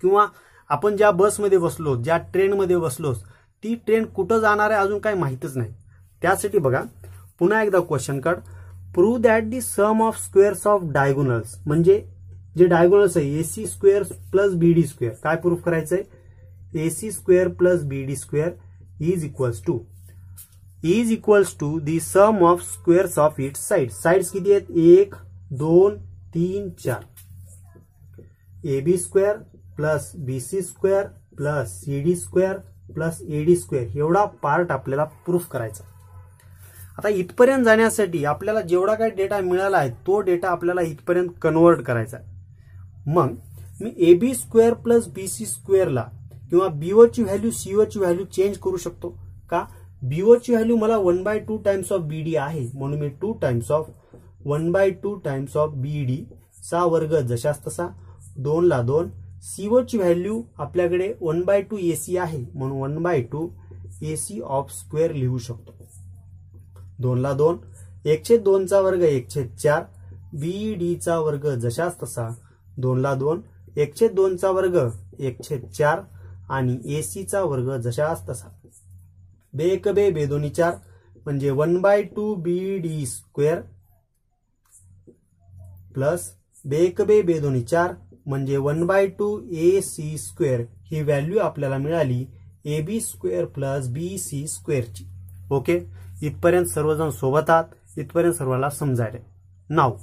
किंवा आपण ज्या बसमध्ये बसलो, ज्या ट्रेनमध्ये बसलो, ती ट्रेन कुठं जाणार आहे अजून काही माहितच नाही. त्यासाठी बघा पुन्हा एकदा क्वेश्चन काढ. Prove that the sum of squares of diagonals, म्हणजे जे डायगोनल्स आहे AC square plus BD square, काय प्रूफ करायचंय, AC square plus BD square is equals to the sum of squares of its sides. Sides किती आहेत, 1 2 3 4. AB square plus BC square plus CD square plus AD square एवढा part आपल्याला proof करायचा. आता इथपर्यंत जाण्यासाठी आपल्याला जेवढा काही डेटा मिळाला आहे तो डेटा आपल्याला इथपर्यंत कन्वर्ट करायचा आहे. मग मी एबी स्क्वेअर प्लस बीसी स्क्वेअरला किंवा बीओ ची व्हॅल्यू सीओ ची व्हॅल्यू चेंज करू शकतो का. बीओ ची व्हॅल्यू मला 1/2 टाइम्स ऑफ बीडी आहे, म्हणून मी 2 टाइम्स ऑफ 1/2 टाइम्स ऑफ बीडी चा वर्ग जशास तसा, 2 ला 2. सीओ ची व्हॅल्यू आपल्याकडे 1/2 एसी आहे, म्हणून 1/2 एसी ऑफ स्क्वेअर लिहू शकतो. 2 ला 2, 1/2 चा वर्ग 1/4, बीडी चा वर्ग जशास तसा, 2 ला 2, 1/2 चा वर्ग 1/4 आणि एसी चा वर्ग जशास तसा. बेक बे बेदोनी 4 म्हणजे 1/2 बीडी स्क्वेअर प्लस बेक बे बेदोनी 4 म्हणजे 1/2 एसी स्क्वेअर. ही व्हॅल्यू आपल्याला मिळाली एबी स्क्वेअर प्लस बीसी स्क्वेअरची. ओके, इथपर्यंत सर्वजण सोबत आहात, इथपर्यंत सर्वांना समजायला. नाव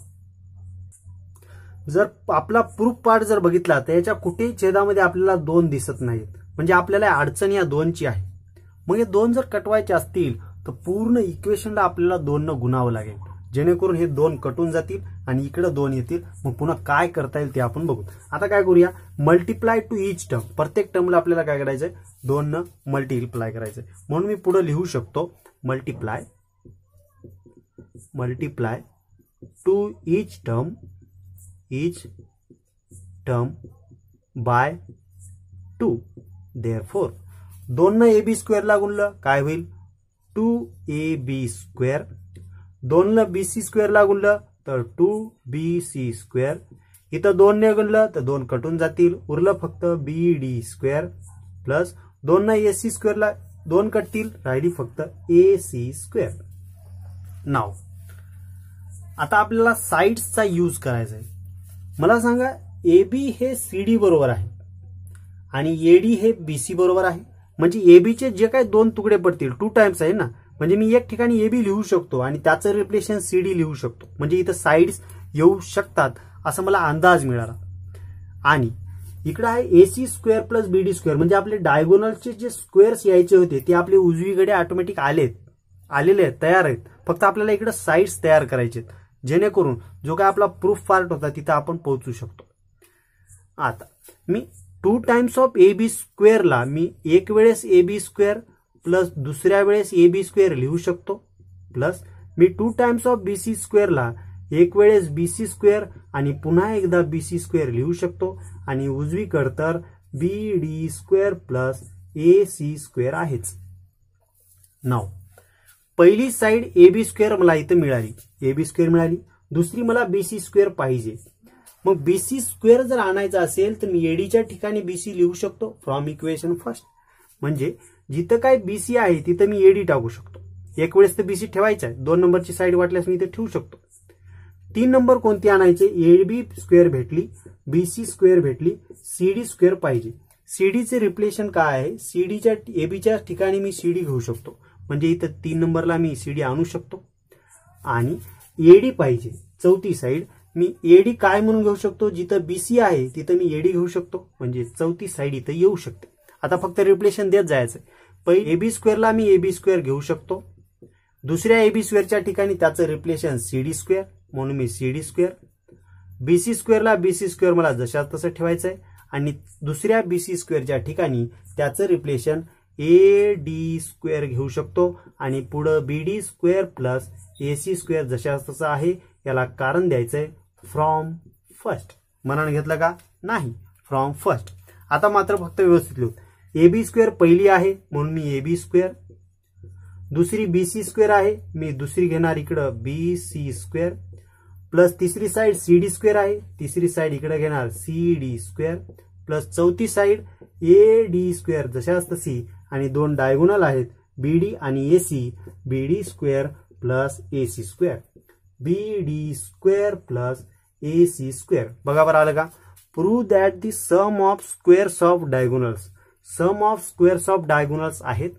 जर आपला प्रूफ पार्ट जर बघितला तर याच्या कुठेही छेदामध्ये आपल्याला 2 दिसत नाहीत, म्हणजे आपल्याला अडचण या 2ची आहे. मग हे 2 जर कटवायचे असतील तर पूर्ण इक्वेशनला आपल्याला 2 न गुणावं लागेल, जेणेकरून हे 2 कटून जातील आणि इकडे 2 येतील. मग पुन्हा काय करता येईल ते आपण बघू. आता काय करूया, मल्टिप्लाय टू ईच टर्म, प्रत्येक टर्मला आपल्याला काय करायचंय, 2 न मल्टिप्लाय करायचंय. म्हणून मी पुढे लिहू शकतो multiply to each term by 2. Therefore 2 न एबी स्क्वेअर ला गुणलं काय होईल, 2ab स्क्वेअर. 2 न बीसी स्क्वेअर ला गुणलं तर 2bc स्क्वेअर. इथं 2 ने गुणलं तर 2 कटून जातील, उरलं फक्त बीडी स्क्वेअर प्लस 2 न एसी स्क्वेअर ला 2 कटतील, राहिली फक्त एसी स्क्वेअर. नाव आता आपल्याला साइड्सचा यूज करायचा आहे. मला सांगा एबी हे सीडी बरोबर आहे आणि एडी हे बीसी बरोबर आहे, म्हणजे एबीचे जे काही 2 तुकडे पडतील 2 टाइम्स आहे ना, म्हणजे मी एक ठिकाणी एबी लिहू शकतो आणि त्याचं रिप्लेशन सीडी लिहू शकतो, म्हणजे इथं साइड्स येऊ शकतात असं मला अंदाज मिळाला. आणि इकडे आहे AC square plus BD square, म्हणजे आपले डायगोनलचे जे स्क्वेअर्स यायचे होते ते आपले उजवीकडे ऑटोमॅटिक आलेले आहेत, तयार आहेत. फक्त आपल्याला इकडे साइड्स तयार करायचे जेणेकरून जो काय आपला प्रूफ पार्ट होता तिथं आपण पोहोचू शकतो. आता मी 2 टाइम्स ऑफ एबी स्क्वेअरला मी एक वेळेस एबी स्क्वेअर प्लस दुसऱ्या वेळेस एबी स्क्वेअर लिहू शकतो, प्लस मी 2 टाइम्स ऑफ बीसी स्क्वेअरला एक वेळेस बीसी स्क्वेअर आणि पुन्हा एकदा बीसी स्क्वेअर लिहू शकतो, आणि उजवीकडे तर बीडी स्क्वेअर प्लस एसी स्क्वेअर आहेच. नाव पहिली साइड एबी स्क्वेअर मला इथं मिळाली, एबी स्क्वेअर मिळाली. दुसरी मला बीसी स्क्वेअर पाहिजे. मग बीसी स्क्वेअर जर आणायचा असेल तर मी एडीच्या ठिकाणी बीसी लिहू शकतो फ्रॉम इक्वेशन फर्स्ट, म्हणजे जिथं काय बीसी आहे तिथं मी एडी टाकू शकतो. एक वेळेस तर बीसी ठेवायचा आहे, 2 नंबरची साइड वाटल्यास मी इथे ठेवू शकतो. 3 नंबर कोणती आणायचे, एबी स्क्वेअर भेटली, बीसी स्क्वेअर भेटली, सीडी स्क्वेअर पाहिजे. सीडीचे रिप्लेशन काय आहे, सीडीच्या एबीच्या ठिकाणी मी सीडी घेऊ शकतो, म्हणजे इथं 3 नंबरला मी सीडी आणू शकतो. आणि एडी पाहिजे, चौथी साइड मी एडी काय म्हणून घेऊ शकतो, जिथं बीसी आहे तिथं मी एडी घेऊ शकतो, म्हणजे चौथी साइड इथं येऊ शकते. आता फक्त रिप्लेशन देत जायचं. पहिले एबी स्क्वेअरला मी एबी स्क्वेअर घेऊ शकतो, दुसऱ्या एबी स्क्वेअरच्या ठिकाणी त्याचं रिप्लेशन सीडी स्क्वेअर, म्हणून मी सीडी स्क्वेअर. बीसी स्क्वेअरला बीसी स्क्वेअर मला जशा तसं ठेवायचं आहे, आणि दुसऱ्या बीसी स्क्वेअरच्या ठिकाणी त्याचं रिप्लेशन एडी स्क्वेअर घेऊ शकतो, आणि पुढं बीडी स्क्वेअर प्लस AC स्क्वेअर जशास तसं आहे. याला कारण द्यायचंय फ्रॉम फर्स्ट. मनाने घेतलं का? नाही, फ्रॉम फर्स्ट. आता मात्र फक्त व्यवस्थित लिहू. AB स्क्वेअर पहिली आहे म्हणून मी AB स्क्वेअर, दुसरी BC स्क्वेअर आहे मी दुसरी घेणार इकडं BC स्क्वेअर, प्लस तिसरी साइड CD स्क्वेअर आहे, तिसरी साइड इकडे घेणार CD स्क्वेअर, प्लस चौथी साइड AD स्क्वेअर जशास तशी, आणि दोन डायगोनल आहेत BD आणि AC, BD square plus AC square, BD square plus AC square. बघा बरं आलं का? Prove that the sum of squares of diagonals. Sum of squares of diagonals आहेत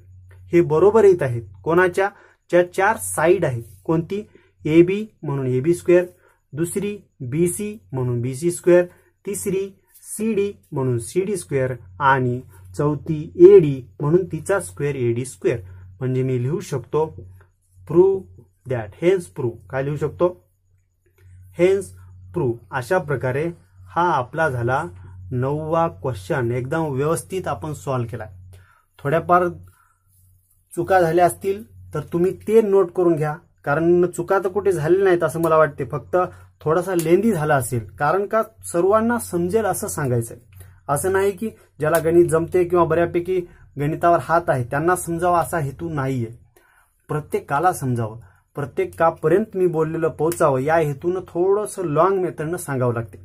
हे बरोबर येत आहेत. कोणाच्या? ज्या चार साइड आहेत. कोणती? AB म्हणून AB स्क्वेअर, दुसरी BC म्हणून BC स्क्वेअर, तिसरी CD म्हणून CD स्क्वेअर, आणि चौथी AD म्हणून तिचा स्क्वेअर AD स्क्वेअर. म्हणजे मी लिहू शकतो प्रूव्ह दॅट. Hence prove. काय लिहू शकतो? Hence prove. अशा प्रकारे हा आपला झाला 9वा क्वेश्चन. एकदम व्यवस्थित आपण सॉल्व्ह केला. थोड्याफार चुका झाल्या असतील तर तुम्ही ते नोट करून घ्या, कारण चुका तर कुठे झालेल्या नाहीत असं मला वाटते. फक्त थोडासा लेंदी झाला असेल, कारण का सर्वांना समजेल असं सांगायचंय. असं नाही की ज्याला गणित जमते किंवा बऱ्यापैकी गणितावर हात आहे त्यांना समजावा असा हेतू नाहीये. प्रत्येकाला समजावं, प्रत्येकापर्यंत मी बोललेलं पोहोचावं या हेतून थोडंसं लॉंग मेथडनं सांगावं लागते.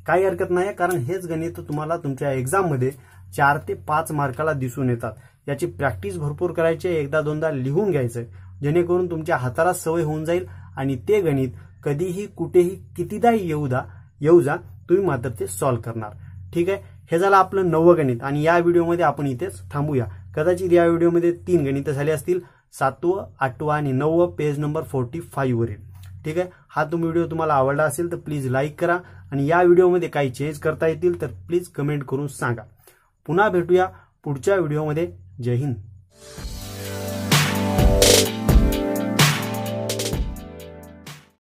काही हरकत नाही, कारण हेच गणित तुम्हाला तुमच्या एक्झाम मध्ये 4 ते 5 मार्काला दिसून येतात. याची प्रॅक्टिस भरपूर करायची, एकदा दोनदा लिहून घ्यायचंय, जेणेकरून तुमच्या हाताला सवय होऊन जाईल आणि ते गणित कधीही कुठेही कितीदा येऊ जा तुम्ही मात्र ते सॉल्व्ह करणार. ठीक आहे. हे झालं आपलं 9वं गणित, आणि या व्हिडिओमध्ये आपण इथेच थांबूया. कदाचित या व्हिडिओमध्ये 3 गणित झाले असतील, 7वं, 8वं आणि 9वं पेज नंबर 45 वरील. ठीक आहे. हा व्हिडिओ तुम्हाला आवडला असेल तर प्लीज लाईक करा, आणि या व्हिडिओमध्ये काही चेंज करता येतील तर प्लीज कमेंट करून सांगा. पुन्हा भेटूया पुढच्या व्हिडिओमध्ये. जय हिंद.